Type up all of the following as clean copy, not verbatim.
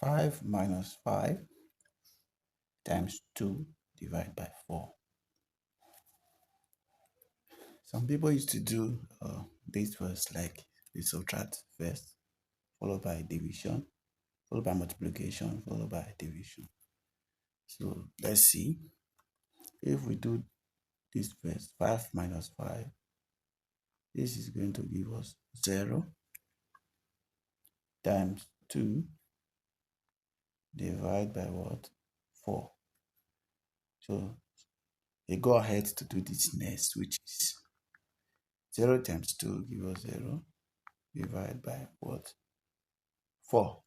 5 minus 5 times 2 divided by 4. Some people used to do this first, like they subtract first, followed by division, followed by multiplication, followed by division. So let's see. If we do this first, 5 minus 5, this is going to give us 0 times 2 divided by what? 4. So they go ahead to do this next, which is 0 times 2 give us 0 divided by what? 4.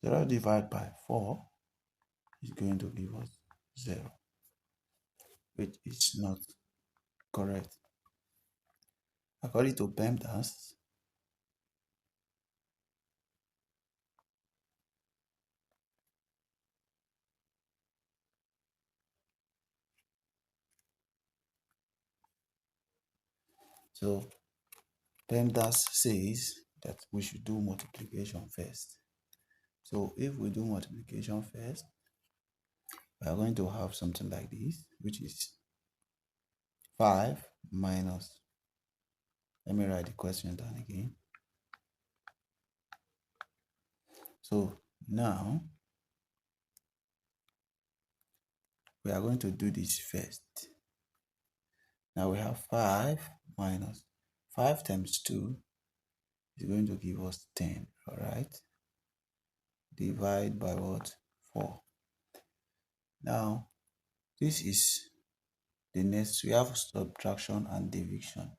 0 divided by 4 is going to give us 0, which is not correct. According to PEMDAS, so PEMDAS says that we should do multiplication first. So if we do multiplication first, we are going to have something like this, which is 5 minus, let me write the question down again. So now we are going to do this first. Now we have 5 minus 5 times 2 is going to give us 10, all right? Divide by what? 4. Now, this is the next. We have subtraction and division.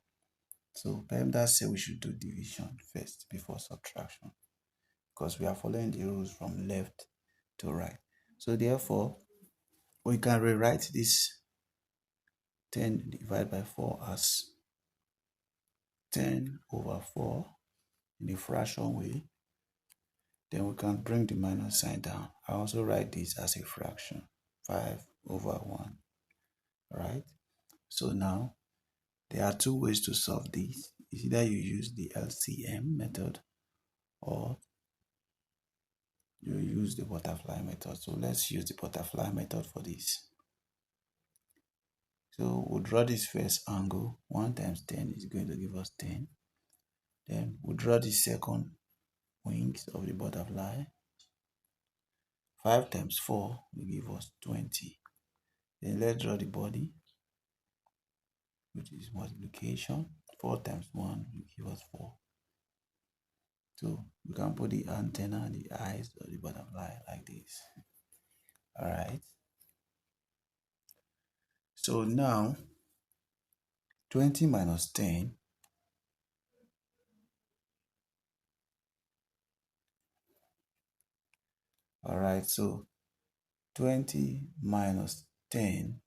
So PEMDAS said we should do division first before subtraction, because we are following the rules from left to right. So therefore, we can rewrite this 10 divided by 4 as 10 over 4 in a fraction way. Then we can bring the minus sign down. I also write this as a fraction, 5 over 1, right? So now, there are two ways to solve this. It's either you use the LCM method or you use the butterfly method. So let's use the butterfly method for this. So we'll draw this first angle. 1 times 10 is going to give us 10. Then we'll draw the second wings of the butterfly. 5 times 4 will give us 20. Then let's draw the body, which is multiplication. 4 times 1 will give us 4. So we can put the antenna and the eyes of the butterfly like this. All right. So now 20 minus 10 . All right. So 20 minus 10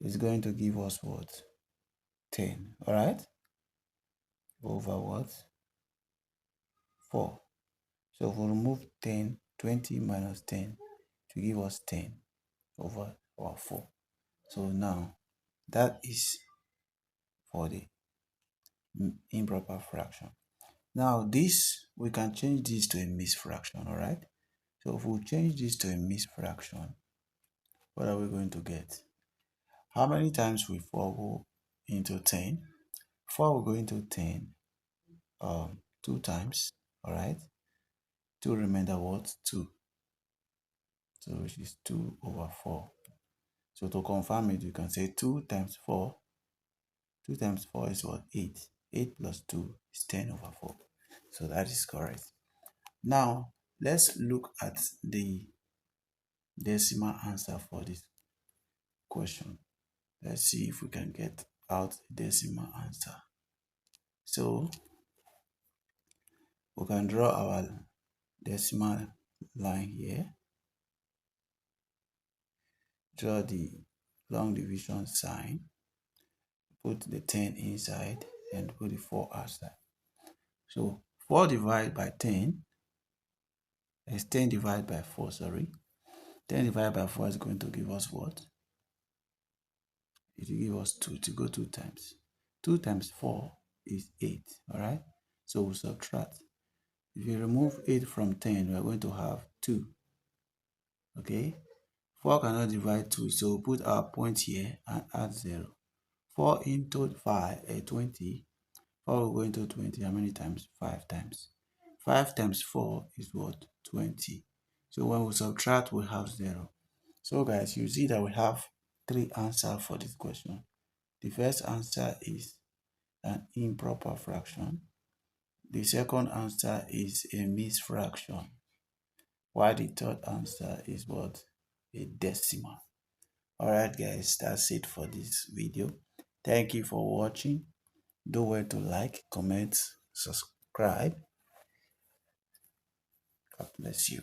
is going to give us what? 10. All right. Over what? 4. So if we remove 10, 20 minus 10 to give us 10 over 4. So now that is for the improper fraction. Now this, we can change this to a mixed fraction, all right? So if we change this to a mixed fraction, what are we going to get? How many times will 4 go into 10? 4 will go into 10 2 times, all right? 2 remainder what? 2. So which is 2 over 4. So to confirm it, you can say 2 times 4. 2 times 4 is what? 8. 8 plus 2 is 10 over 4. So that is correct. Now, let's look at the decimal answer for this question. Let's see if we can get out the decimal answer. So, we can draw our decimal line here. Draw the long division sign. Put the 10 inside and put the 4 outside. So 4 divided by 10 is 10 divided by 4, sorry. 10 divided by 4 is going to give us what? It will give us 2 to go 2 times. 2 times 4 is 8, all right? So we'll subtract. If you remove 8 from 10, we are going to have 2. Okay? 4 cannot divide 2, so we'll put our point here and add 0. 4 into 5, 20. 4 will go into 20. How many times? 5 times. 5 times 4 is what? 20. So when we subtract, we have 0. So guys, you see that we have 3 answers for this question. The first answer is an improper fraction. The second answer is a mixed fraction. While the third answer is what? A decimal. Alright guys, that's it for this video. Thank you for watching. Don't forget to like, comment, subscribe. God bless you.